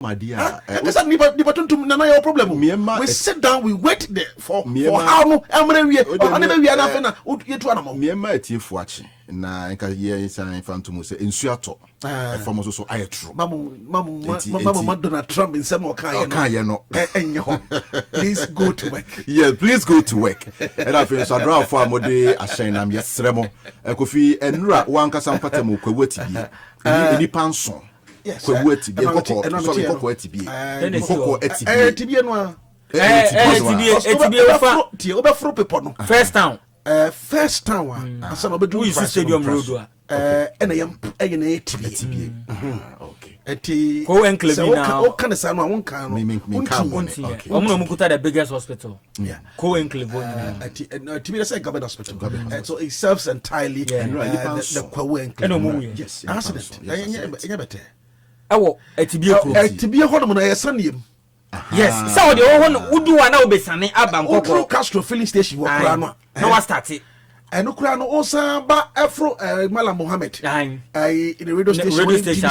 my dear. Nana your problem. We sit down, we wait there for how no we are not yet one among me my tif watch. Na nka ye san fantom say ensuato from so I true mama Donald Trump in some okay no please go to work. Yeah, please go to work. And I feel so draw for amode ashen am yesremo Kofi enura wanka sampata mu kwawati bi ni panson kwawati bi kokko so bi kokko ati bi kokko ati bi tibie no tibie obefro people no first town asa no bedu stadium road ena yem tibie okay eti ko enclave now o kan sa no won kan no omo mukuta the biggest hospital yeah ko enclave eti tibie say government hospital so it serves entirely the Kwawu enclave yes accident enya better ewo etibie ho no na yesaniem. Yes, so the one would do one now be sunny about Castro filling station. No, I started. And Ukrano also ba Afro Malam Mohammed. In the radio station. A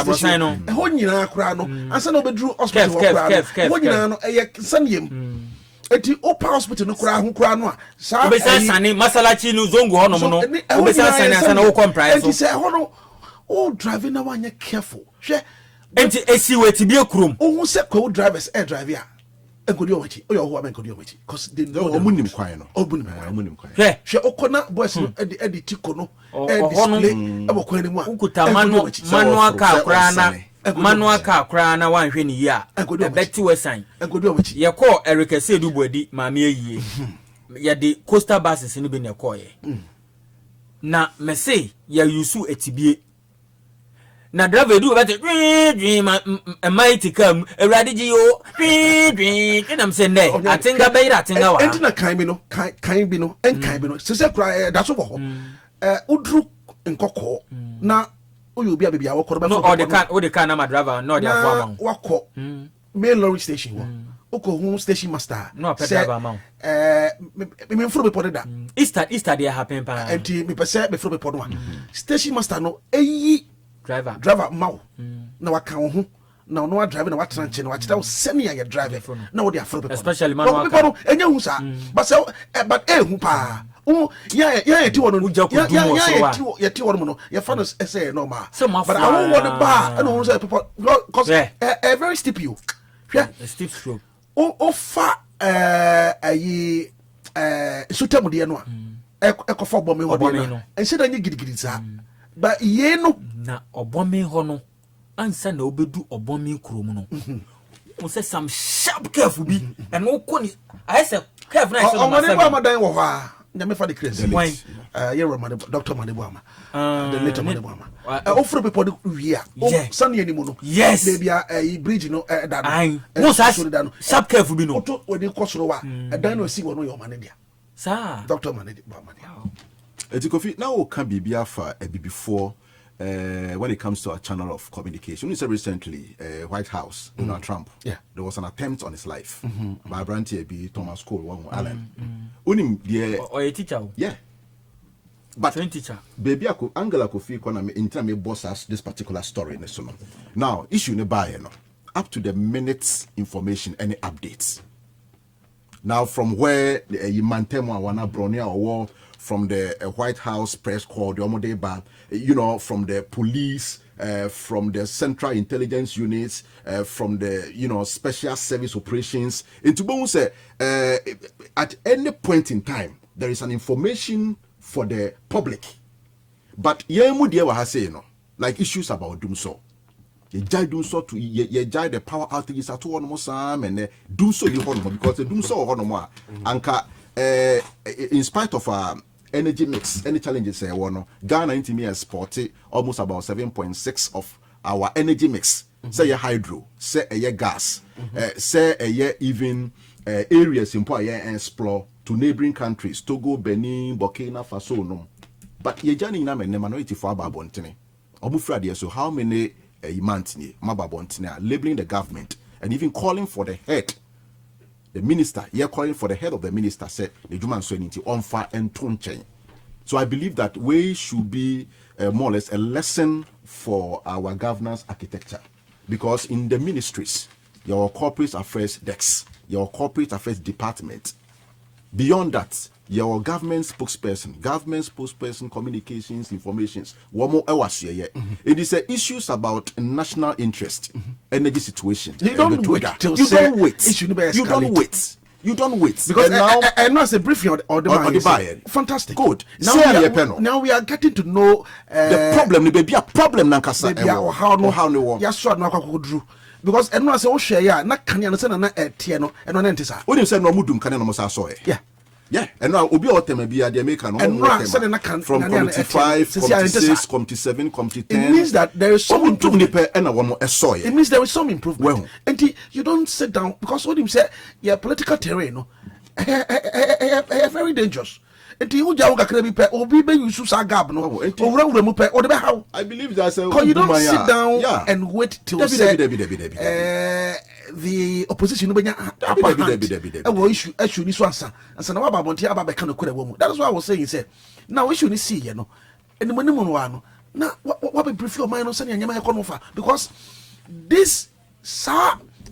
honey crano, and son of a Drew hospital. Sanyim. Eti Opa hospital no crano. Sunny Masalachi no zongo no. Obesa no comprise. And he said, oh, driving now one careful. Enti esi weti bi ekrum ohun se Kwawu drivers air driver enkodi omachi oyo ho amenkodi omachi cause they know omunim kwan no omunim kwan hwe okona boys no edi tiko no display ebo kwan ni mu a ukuta manual car kra na wanhwe ni yi a beti wesan enkodi omachi ye call Eric Sedu Bodi maame ayie ye de coastal buses ni bi na call ye na me say ye yusu etibie na driver do better mighty come ready yo and I'm saying that I think I better think I want na kan bi no se cry that's over udru nkoko na oyo bi abia wo koro be no all the car na my driver no dia for am wako main lorry station wo oko station master no driver am me fro be podeda Easter dey happen pa enti me pese be fro be podwa station master no driver mau na waka ho na no driver na watran che na wachita wo senia ya driver na wo dey afro people especially manual car enya hu sa but hu pa ya ti wono ya ti wono no ya fa no say normal but I won't want to bar and who say people cause a very steep you steep slope o fa ayi sutem de no a ekofa bom me ho no en se da nye gidigidi sa but ye no na obomi ho no ansa na obedu obomi krom no mo say some sharp careful bi and no koni I say careful na so ma say o madan wo ho a nyame fa the crazy ye Roman Dr. Madebuama the later Madebuama offer people wi a sane ani mu no yes baby a bridge no da no mo say sharp careful bi no to we dey kosoro wa dan no si wo no yo man dia sir Dr. Madebuama Kofi now can be biafa before when it comes to a channel of communication. You said recently, White House, Donald Trump, there was an attempt on his life by Branty B. Thomas Cole, Allen. Or a teacher? Yeah. But teacher. Baby, Angela Kofi, in time, boss us this particular story in the now, issue ne buy up to the minutes information, any updates. Now, from where you mantemo wana bronia or from the White House press corps, from the police, from the Central Intelligence Units, from the Special Service Operations. Into both say at any point in time there is an information for the public, but like issues about doom so. You do so to you the power outages at one more and do so you because the doom so more anka in spite of energy mix, any challenges Ghana into me exported almost about 7.6 of our energy mix. Say a hydro, say a gas, say a even areas in and explore to neighboring countries, Togo, Benin, Burkina Faso, no. But ye jani na me minority for Babontine. Obufradia, so how many Mantini, Mababontine, labeling the government and even calling for the head. The minister, you're calling for the head of the minister, said the Juman Swenity on fire and Tonchain. So I believe that we should be more or less a lesson for our governance architecture. Because in the ministries, your corporate affairs desk, your corporate affairs department. Beyond that, your government spokesperson, communications, informations. It is issues about national interest, energy situation. You don't wait till you don't wait. You don't wait. Because now, and as a briefing or the buyer. Fantastic. Good. Now we are getting to know the problem. There be a problem. How yes, sure. Now Drew. Because and as I share, yeah, not can you understand na tieno and no entisa. What you say no mudum can no masa so. Yeah. Yeah, and now obi otem be the American from committee 5, committee 6, committee 7, committee 10. It means that there is some improvement. It means there is some improvement. Well, and you don't sit down because what him say, yeah, political terrain, no, very dangerous. And you obi be use gab no. I believe that's you don't sit down and wait till the opposition issue ni so ansa na wa babonti aba be kan okura wo that is why I was saying say now issue ni see no eni mo no no na wa be brief your mind no say nyama e fa because this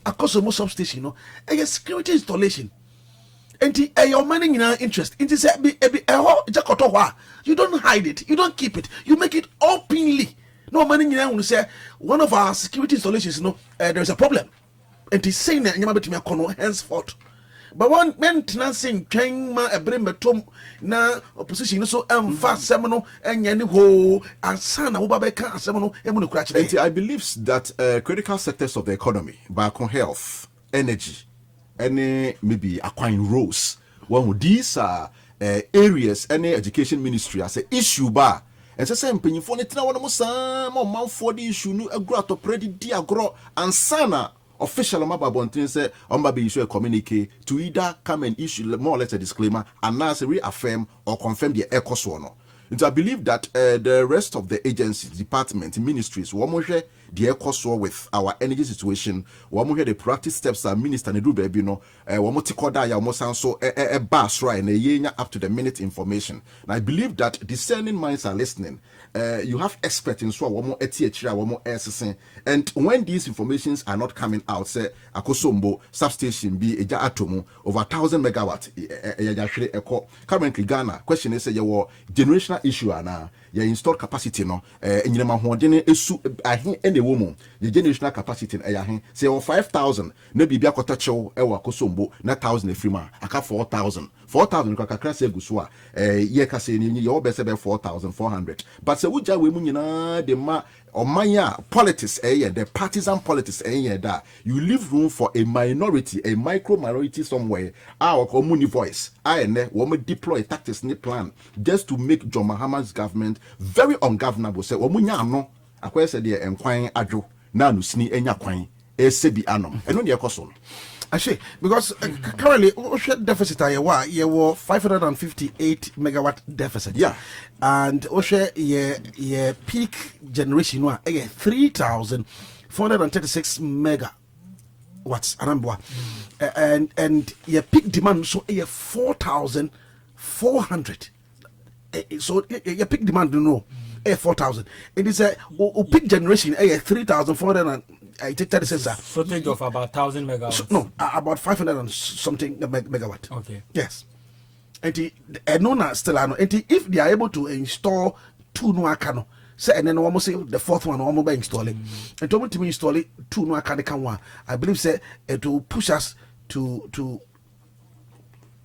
Akosomo substation no a security installation and your money in our interest it is you don't hide it, you don't keep it, you make it openly. No money in say one of our security installations there's a problem. And he's saying that you might be henceforth. But one maintenance in Changma a brim tom na opposition so fast seminal and any ho and son of Babeka seminal. I believe that critical sectors of the economy, back on health, energy, any maybe acquiring roles. Well, these are areas any education ministry as a issue bar. And so same penny for it now one more for the issue no agro to predi diagro and sana. Official Mababontin said, be issue a communique to either come and issue more or less a disclaimer and now reaffirm or confirm the ECOSWANO. And I believe that the rest of the agencies, departments, ministries, share the ECOSWAN with our energy situation, the practice steps our minister and do baby no, Wamotikoda Yamosanso, a bass right and a year up to the minute information. And I believe that discerning minds are listening. You have experts in so one more and when these informations are not coming out, say Akosombo substation be a atomo over 1,000 megawatt. Currently, Ghana question is your generational issue now. Your installed capacity no in your mahondine esu any woman the generational capacity say 5,000 maybe be a kotacho ewa Akosombo na 1,000 efrima aka 4,000 kakra se guswa ye ka se ni your best be 4,400 but se wuja we mu nyina de ma omanya politics the partisan politics that you leave room for a minority, a micro minority somewhere our community voice and we deploy tactics ni plan just to make John Mahama's government very ungovernable. Say omunya no akwa se de enkwan adwo na no sini enya kwan esebi anom eno de ekoso. Actually, because currently deficit are 558 megawatt deficit. Yeah. And your peak generation 3,436 megawatts. And your peak demand so 4,400. So your peak demand 4,000. It is a peak generation 3,436. Shortage of about 1,000 megawatts. So, no, about 500 and something megawatt. Okay. Yes. And still and if they are able to install two no akano, say and then almost say the fourth one almost by installing. And to me install it two no akano, I believe say it will push us to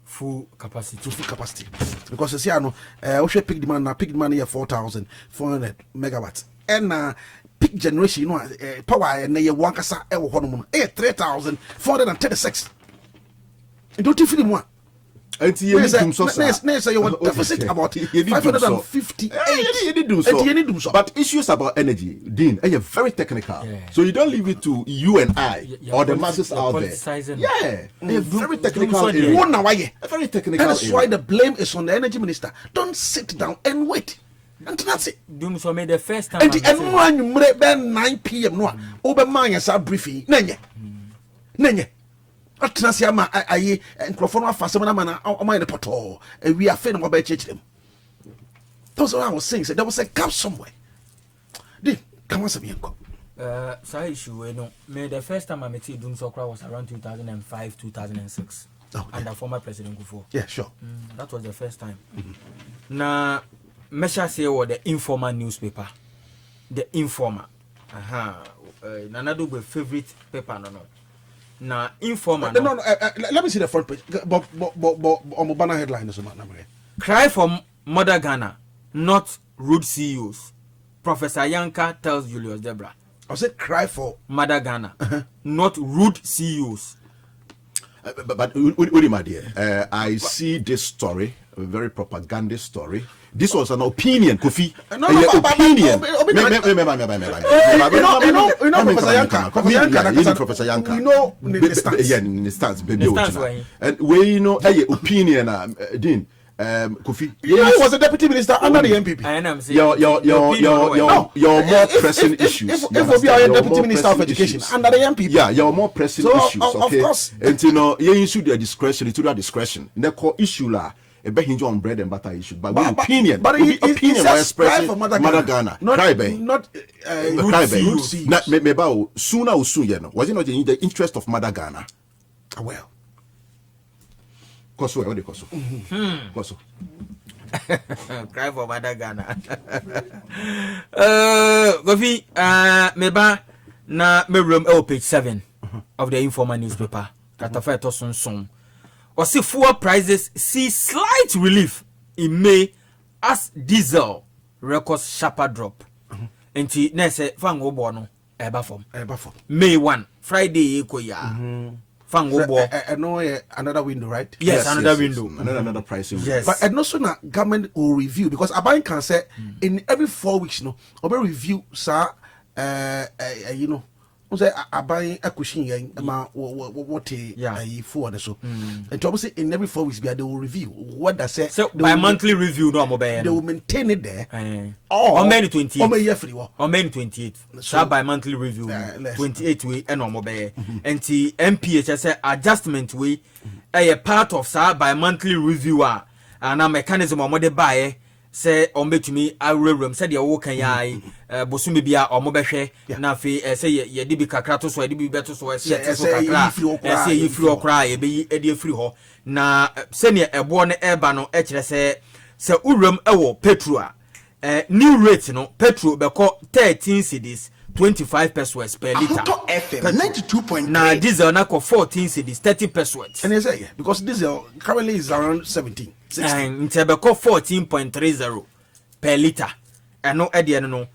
full capacity. Because you see, we peak demand here 4,400 megawatts. And peak generation, power and you want to say 3,436. You don't feel more. And you deficit about 558. But issues about energy, Dean, are very technical. Yeah. So you don't leave it to you and I or the masses out there. Yeah, very technical. Very technical. That's why the blame is on the energy minister. Don't sit down and wait. And that's it. So made the first time. And 9 p.m. no. Obama is a briefing. Nenye. Atenasiama aye microphone afasema na the poto and we are failing about church them. That's what I was saying. So there was a gap somewhere. Come on, So issue, you know, the first time I met Doom Sokra was around 2005, 2006. Under former President Kufuor. Yeah, sure. That was the first time. Now, Mesha say what the Informer newspaper. The Informer. Nana Dogbe favorite paper, no. Now, Informer. No, let me see the front page. But on my banner headline is not number. Cry for Mother Ghana, not rude CEOs. Professor Yanka tells Julius Debra. I said cry for Mother Ghana, not rude CEOs. But my dear, I see this story, a very propagandist story. This was an opinion, Kofi. Opinion. You know, Professor Yanka. We know the stance. Yeah, the stance, baby. And we know opinion, Dean. Kofi. He was a deputy minister under the MPP. Your more pressing issues. If we are a deputy minister of education under the MPP. Yeah, your more pressing issues. Okay. Of course. And you know, you issue their discretion, editorial discretion. The core issue la. A bit hinge on bread and butter issue, but opinion. But opinion was expressing Mother Ghana. Cry by. Not cry by. Not maybe sooner or soon. Was it not in the interest of Mother Ghana? Well. Koso, what do you koso? Koso. Cry for Mother Ghana. Gofi, meba na me room page 7 of the Informer newspaper. Katafa to son. Or see fuel prices see slight relief in May as diesel records sharper drop. Enti nese fango bono eba form. May 1 Friday eko ya. Fango bo. Another window, right? Yes, another window. Another pricing. Yes. But and also na government will review because Aban can say in every 4 weeks, no, or review sir you know. Say Aban akushin yen ma what for so. And to say in every 4 weeks they will review what they say. So by monthly review no mobile. They will maintain it there. On May 28th. On May year free. On May 28th. So by monthly review 28 way and on mobile. And the MPH say adjustment way a part of sa by monthly reviewer and a mechanism on the buy say on betumi awuram say the wo kan yai bosumi bia o mo behwe na fe say ye di bi kakra to so ye di bi beto so say so kakra say ye free okra ye be edi free ho na se ne ebo ne eba no e kire say uram ewo petrol new rate no petrol be ko 13 cedis 25 pesos per liter. Ahotor FM 92.3. Now diesel na ko 14 cedis 30 pesos. And they say because diesel currently is around 17. And it's about 14.30 per liter. And no idea no.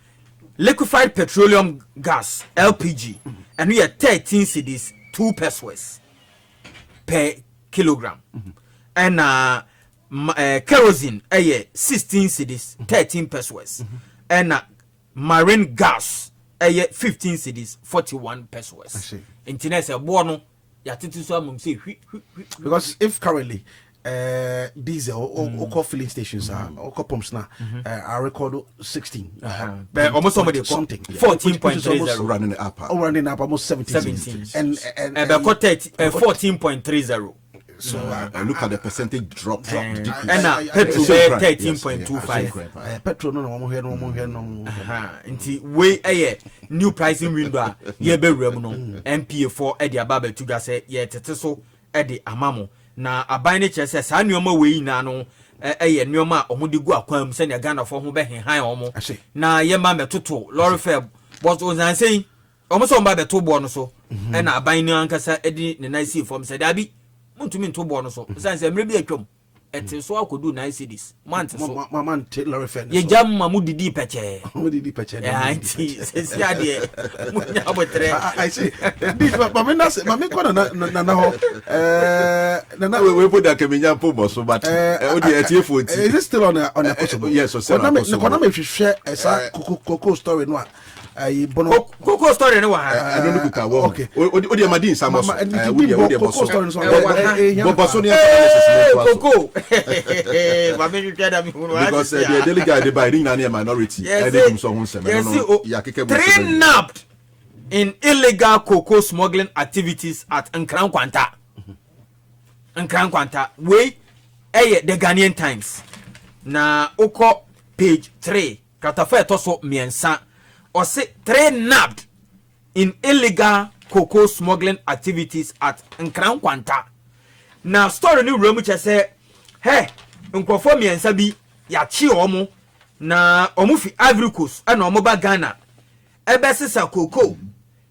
Liquefied petroleum gas LPG and we are 13 cedis 2 pesos per kilogram. And kerosene 16 cedis 13 pesos. And marine gas 15 cedis 41 pesos. Internet say bono ya titu so amum say because if currently diesel or filling stations or pumps now I record 16 but almost somebody something 14.30 running up almost 17 and about 14.30. So look at the percentage drop and petrol 13.25 petrol no here nti we new pricing window ye be wram no MPA4 e de ababa tuga say ye tete so e de amamo na aban ne kire say sa nneoma we na no ye nneoma omudi gu akwam se ne Ghana fo ho be henhan omo na ye ma metoto lorry fare but ozan say omo so mba beto bo no so e na aban ne ankasa e di ne nice form say dabi muntumi nto bo no so say mre bi atwam ete so akodu 9 cedis month so mama lorry fare ye jam mamu didi peche yeah anti se ade munya abotre I see mama ko na ho na we put that kemenya po bo so but o dey atiefo ti is it still on a possible yes so say na me hwehwe esa cocoa story no bono cocoa story no wa I don't know ka wo okay o dey madin samos o dey cocoa story so boso ni cocoa ba me try that me because the delegate dey by ring na a minority I dey come so hun se me no ya keke bo nabbed in illegal cocoa smuggling activities at Nkran Kwanta we the Ghanaian Times na oko page 3 katafa to so miensa or say 3 nabbed in illegal cocoa smuggling activities at Nkran Kwanta. Now story ni wura mu che say hey nkrofo miensa bi ya chi omo na omo fi Ivory Coast na omo ba Ghana ebesisa cocoa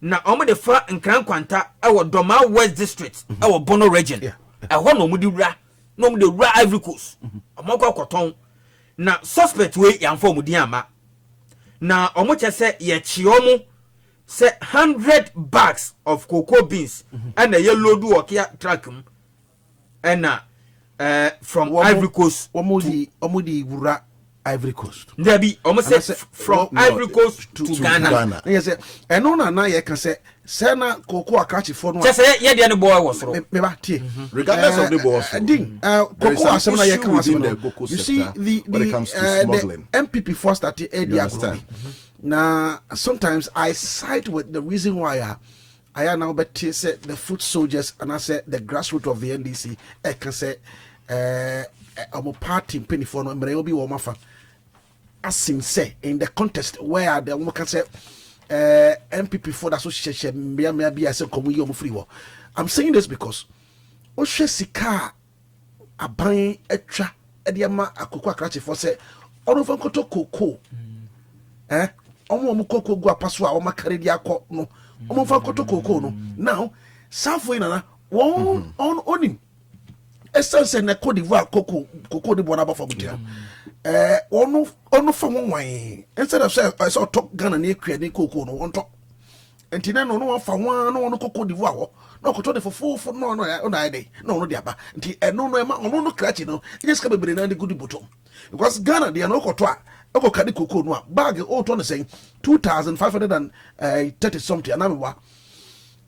na omo de fa Nkran Kwanta ewo Doma West District ewo Bono region eho na omo di wura na omo de wura Ivory Coast omo koton na suspect we yamfo omo di ama na omo che say ye chi omo say 100 bags of cocoa beans and a yellow do okia track and from Ivory Coast omudi wura Ivory Coast there be almost say from Ivory Coast to Ghana. Yes, and no na ye can say na cocoa akachi for no just say ye dey boy was ro me ba tie regardless of the boss Dean cocoa asem na ye can was you see the MPP first started area. Now, sometimes I side with the reason why I now bet say the foot soldiers and I say the grassroots of the NDC. I can say I'm a party penny for no be womafa. As say in the contest where the woman can say MPP for the association maybe I say come we free war. I'm saying this because Oshe Sika aban etra ediama akoko akrache for say ono fan koto koko omo koko gu apaso a o makare dia akọ no omo fa koto koko no now safo ina na won on onim essence na Cote d'Ivoire koko de bona ba for butia ono fa won instead of say I saw talk Ghana na ekua ni koko no won to entina no no fa wan no Cote d'Ivoire ho no koto de fofo no na dey no de aba nti eno no ema ono no krachi no just ka bebere na de good bottom because Ghana de no koto a oko kadi koko no bag o to no saying 2530 something anamwa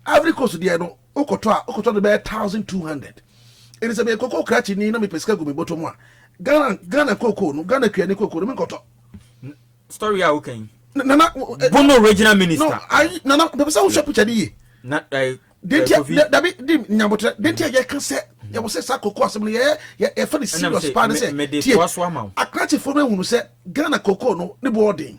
Ivory Coast de no okoto de be 1200 it is a be koko krachi ni na me pesika go me bottom a Ghana koko no Ghana kua ni koko no me koto story a okay Nana Bono regional minister no I Nana the person who shop picture ni na Dabi dim nyabotre denti ye kan se ye wo se sakoko asem ye fa the serious part say akrati for me hunu se Ghana koko no ne boarding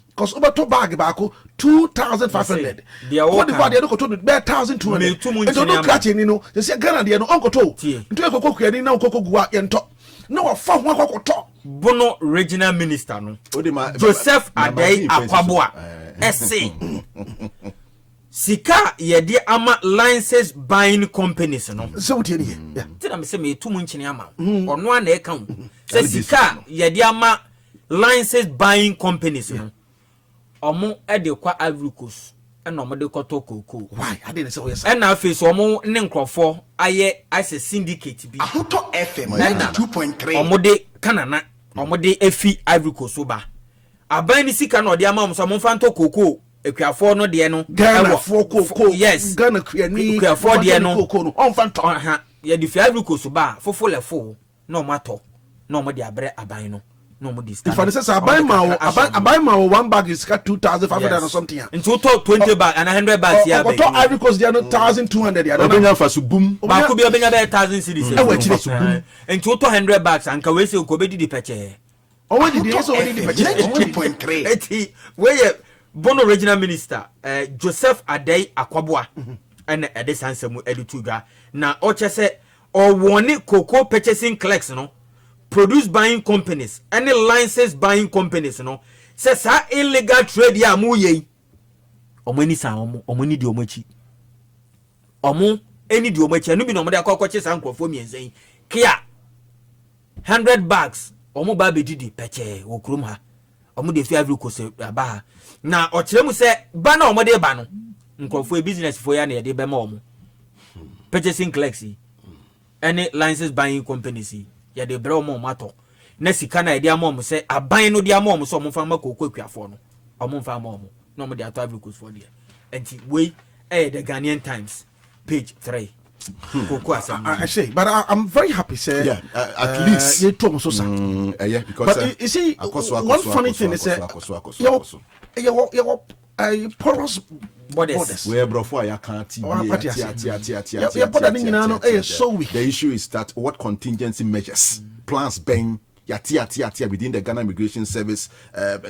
because over to bag baako 2500 what the body no koto be 1200 and no krati ni no se Ghana de no onkoto nto koko kua ni na koko gua ye nto na wa fa ho akokoto Bono regional minister no Joseph Adekyeɛ Akwaboa ese Sika yedi ama license buying companies no so tie ni ti na me se me tumu nchini ama ono ana e kan se sika yedi ama license buying companies no omo e de kwa Ivory Coast e na omo de koto koko why I didn't say yes e na face omo ne nkrofo aye ase syndicate bi Ahotor FM 92.3 omo de kanana omo de efi Ivory Coast ba aban ni sika na odi ama omo so omo fa nto koko ekuafo no de no Ghana for koko yes Ghana kuani ekuafo de no koko no on fan to ye di Ivory Coast ba fofo lefo no mato no mo de abre aban no no mo di stand if I say aban ma one bag is got 2500 or something into 20 bag and 100 bags ya be to Ivory Coast they are 1200 ya obenya fa so boom ba ko bi obenya be 1000 cedis into 100 bags and ka we say ko be di peche o we di so we di peche 2.3 eti we Bono regional minister Joseph Adekyeɛ Akwaboa and Edesansemu Edutugwa na oche se or one cocoa purchasing clerks no produce buying companies any license buying companies no say sa illegal trade ya mu ye omani sa omani di omachi omo eni di omachi anu bi no mo de akwakoche sa nkrofo mienzen kia 100 bags omo ba be didi peche wo krom ha omo de fi Ivory Coast aba na ochiremu se ba na omo de ba no nkrofo business for ya na de be ma omo purchasing clerks any license buying companies ya de bra omo mato na sika na de ama omo se aban no de ama omo so omo fa ma kokko akuafo no omo fa ma omo na omo de ato Ivory Coast for there enti we the Ghanaian Times page 3 I say, but I'm very happy, sir. Yeah, at least you told me so, sir. Yeah, because but you see, one funny thing is that your porous borders. Where before I can't so weak. The issue is that what contingency measures plans being yatia within the Ghana Immigration Service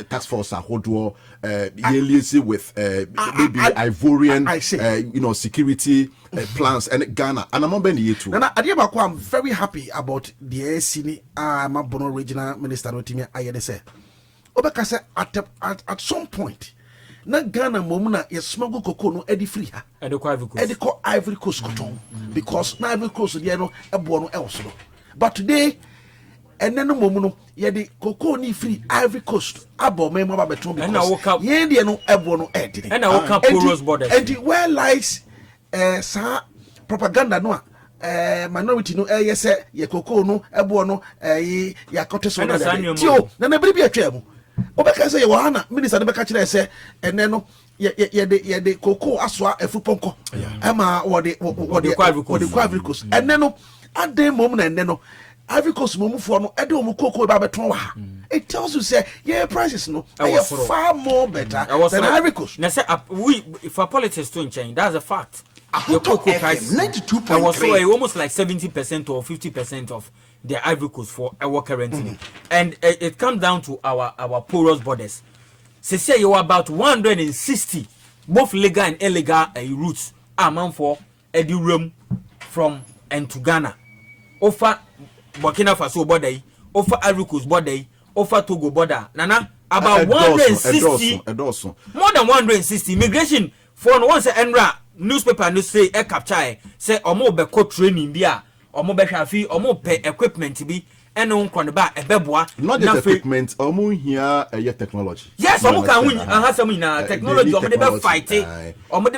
task force Ahotor liaising with maybe Ivorian security plans and Ghana and I'm not being too. Nana Adekyeɛ, I'm very happy about the ACN my Bono regional minister Rotimi Ayede Obeka say at some point na Ghana momuna ye smuggle cocoa no edi free ha ediko Ivory Coast cotton because na Ivory Coast dey no ebo no else no but today ene no momuno ye di cocoa ni free Ivory Coast abo me mo ba beton because ye dey no ebo no edi and I woka porous borders and where lies sa propaganda no minority no say ye cocoa no ebo no ya kote so na tio na na biribi atwa mu obeka say ye wahana minister de beka kire say ene no ye de cocoa aswa afuponko ama wode Ivory Coast ene no ade mom na ene no Ivory Coast momufo no ede omu cocoa ba beton wa it tells you say yeah prices no are far more better than Ivory Coast na say we for politics to change that's a fact. The cocoa price 92.3 was so almost like 70% or 50% of the Ivory Coast for our currency, and it comes down to our porous borders. Say you are about 160 both legal and illegal routes amount for Edurum from and to Ghana, offer Burkina Faso border, offer Ivory Coast border, offer Togo border. Nana about 160 more than 160 immigration for no one say Enra. Newspaper no say capture say omo be co training bia omo be hwafi omo pe equipment bi eno nkon ba ebeboa not just equipment omo here technology yes omo kan hu ahasam na technology omo de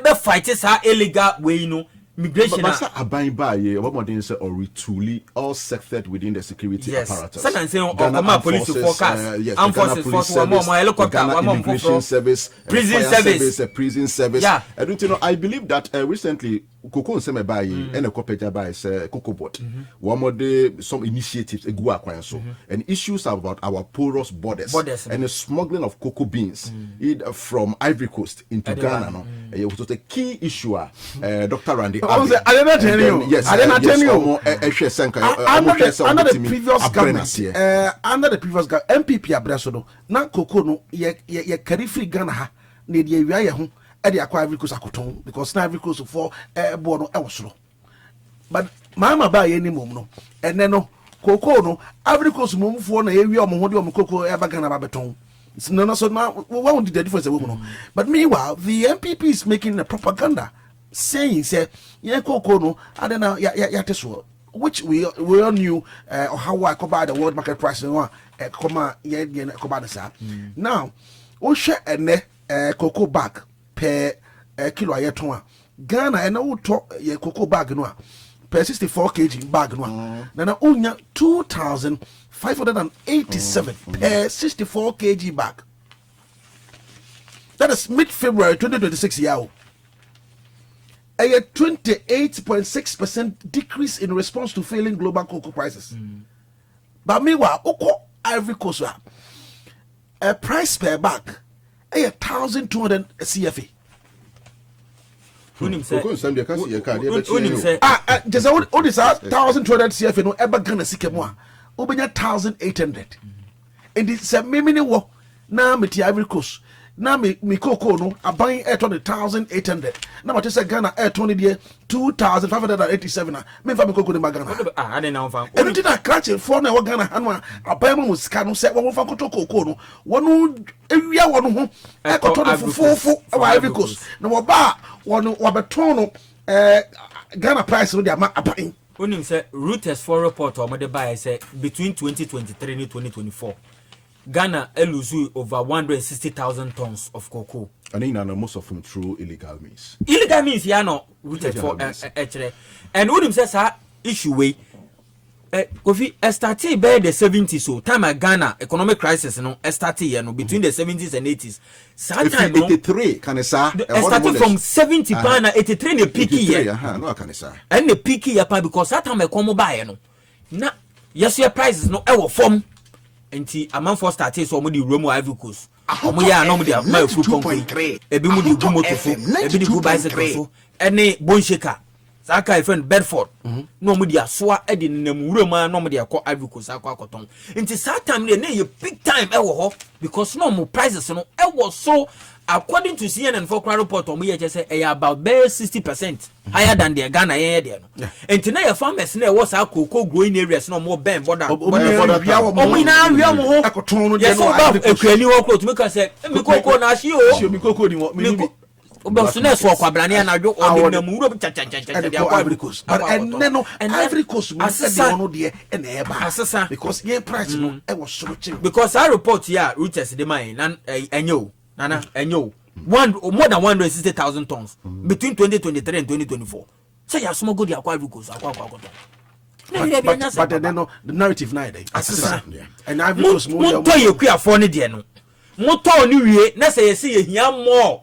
be fight sa illegal way no migration but aban ba ye obomodin say or retooling all sectored within the security apparatus yes say Ghana police forecast armed forces force one more helicopter one more immigration service prison service I don't know I believe that recently Cocoa Nsem ba ye and a copeja ba say Cocoa Board one more day some initiatives egu akwan so and issues about our porous borders and the smuggling of cocoa beans from Ivory Coast into Ghana no it was a key issue Dr. Randy I didn't tell you. Yes, I didn't tell you. Under the previous government, under the previous government, MPP abraso na cocoa no ye carry free Ghana ha na ye wia ye ho e dey akwa Ivory Coast akoton because na Ivory Coast for bo no e wosoro. But mama ba ye ni mom no ene no cocoa no Ivory Coast mom for na ye wia omo ho de omo cocoa e ba Ghana ba beton. No so na what would the difference no. But meanwhile the MPP is making a propaganda saying say yeah cocoa no adena ya teso which we all knew how I could buy the world market price no come yeah could buy the now o share ene cocoa bag per kilo ayeton Ghana and o to ye cocoa bag no per 64 kg bag no na unya 2,587 per 64 kg bag. That is mid-February 2026 year. A 28.6% decrease in response to failing global cocoa prices. But meanwhile, Oko Ivory Coast, a price per bag, 1,200 CFA. Just all this 1,200 CFA no ever gonna see kemwa. Obenya 1,800. And it's a mini wo na meti Ivory Coast. Na me cocoa no aban 1,800 na what say Ghana 2,587 na me fa me cocoa de Ghana I dey now fa enu ti na crunch for na wo Ghana hanu aban mu sika no say wo fa cocoa no wonu ewia wono ho e koto no fofofo e wa Ivory Coast na wo ba wono wo beton no Ghana price no de ama aban onim say Reuters for report o mo de buy say between 2023 and 2024 Ghana lose over 160,000 tons of cocoa. And in most of them through illegal means. Illegal means, yeah, no, rooted for and what him says, issue way. Kofi started by the 70s, so time at Ghana economic crisis, no, started between the 70s and 80s. Sometime 83, can I say? Started from 70 pound 83 the peak year. No, can I say? And the peak year because that time I come by, no. Now, yes, your prices no ever form. Enti amount started so mo di Rome Ivory Coast omo ya no mo di ma fu ponko ebi mo di gu moto fo ebi di gu bicycle so ene bon shaker Saka friend Bedford no mo dia soa e de namwura ma no mo dia ko Ivory Coast akwa akoton nti that time dey na big time e wo ho because no mo prices no e was so according to CNN for crowd report omo ye say e about 60% higher than the Ghana ye there no nti na your farmers na e was cocoa growing areas no more ben border omo na wi omo ho akoton no dey no ekwani ho close make say me cocoa na shi o mi cocoa ni wo mi but so na so kwabrane na dwo o na muro cha Ivory Coast but and no Ivory Coast we said the one there and eba because your price no e was so cheap because I report here Reuters the mine na enyo nana enyo more than 160,000 tons between 2023 and 2024 say ya small go the Ivory Coast akwa but then no the narrative na dey and Ivory Coast mo to ye kuafo ne de no mo to ni wie na say ye see ye hia more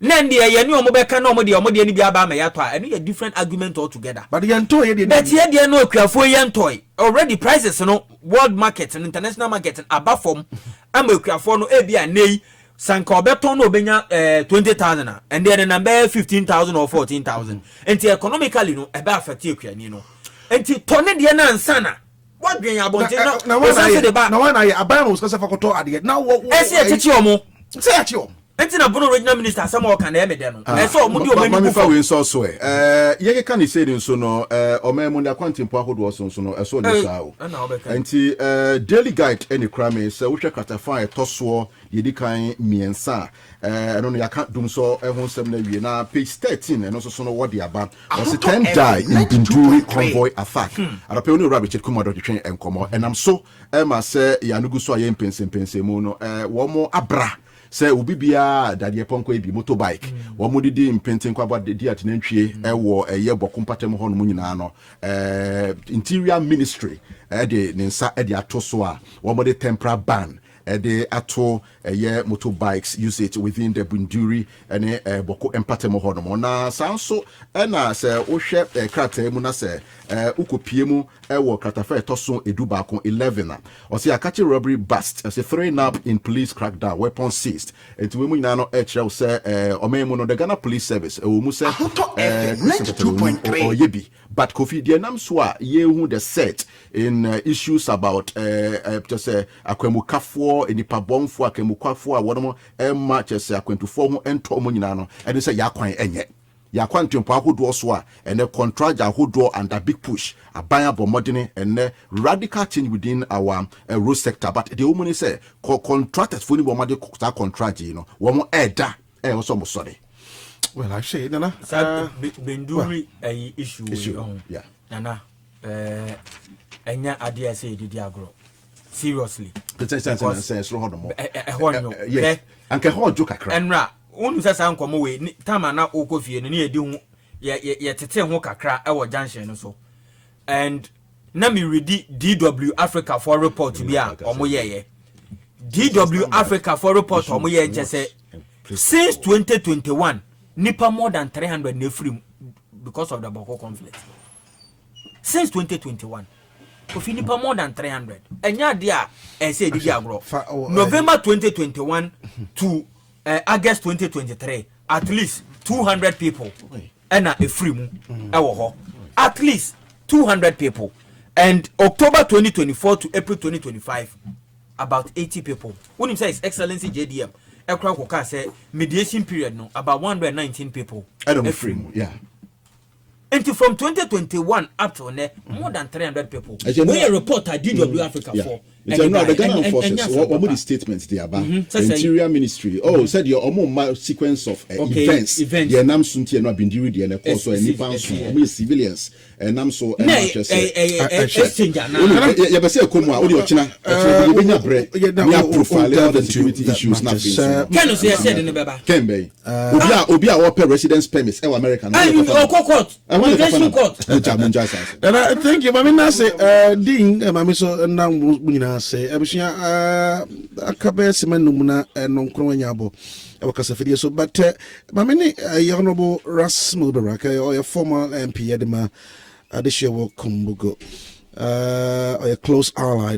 Nende ye ni omo beka na omo de ni bia ba ma ya to a eno ye different argument altogether but ye nto ye de but ye de no akuafo ye nto already prices no world market and international market above from am akuafo no e bia nei sanka obeton no obenya 20,000 and then the number 15,000 or 14,000 enti economically no e ba affect akuani no enti tone de na ansana what dwen abonte no na wana ye aban no skasa fakoto ade na wo ese e chichi omo se ya chi omo Entina bono regional minister sama o kan e mede no so o mudi o mani mami fa we so so ye kan say din so no o memu na kwantimpo ahodo so no so ne sa o enti daily guide any crime say wo hwe katafa etoso yedi kan miensa no no yaka dum so ehun nsem na wie na page 13 no so no wo de aba was 10 die in Binduri convoy attack arape oni rabbit chet kuma do twen enkomo enam so ma say ya nugu so aye mpense mu no wo mo abra say obi bia dadie ponko e bi motorbike wo mo didi mpenten kwa ba di atenantwie wo eye bokompatem ho no mu nyina no interior ministry de nensa de atoso a wo mo de temporary ban de ato eye motorbikes use it within the Binduri and boko empatem ho no na sanso na say wo hwe krata mu na say ukopie mu wo kratafa etoso eduba ko 11 o say akachi robbery bust as a throwing up in police crackdown weapons seized enti we mu nyina no kire say omemu no the Ghana police service wo mu say or yebi but Kofi de nam so a ye hu the set in issues about just say akwemukafo enipa bomfo akemukafo a wono emma chese akwentufo ho ento mo nyina no ene say yakwan enye yakwantempo ahodo so a ene contract ahodo under big push abanya bomodene ene radical change within our road sector but the woman say contractors for ni bomade contract you know wo eda so mo sorry. Well, I say, Nana, Binduri a issue. Yeah. Nana, enya idea say did agro. Seriously. Yes. Anke ho joke akra. Enra, unu sasa ankomo we tama na okofie no na edi hu ye tete ho kakra e wo junction so. And na me read DW Africa for report bia omo ye. DW Africa for report omo ye say since 2021 nipa more than 300 nefrim because of the Boko conflict. Since 2021, Kofi nipa more than 300. Enya dia say didi agro. November 2021 to August 2023, at least 200 people. Ena efrim ewo ho. At least 200 people. And October 2024 to April 2025, about 80 people. When you say His Excellency JDM, Ekra say mediation period no about 119 people. I don't free. Yeah. And from 2021 up to now, more than 300 people. We a report at DW Africa for. The Ghana forces. What were the statements there about Interior Ministry? Oh, said your sequence of events. Yeah, nam sunti no Binduri the and also any bounce civilians and nam so exchange na. You be say komo a odi ochina. You be nya bre. Me profile of the security issues nothing. Ken say said no beba. Ken be. Obi a open residence permits e America na. Court. Court. And I thank you. Mami na say Dean mami so na nyina say abusia akabe semanum na nonkro anyabo e wakasafidie so but mami ni honorable Rasmus Baraka or your former MP Edema Adekyeɛ Mu Nsem or a close ally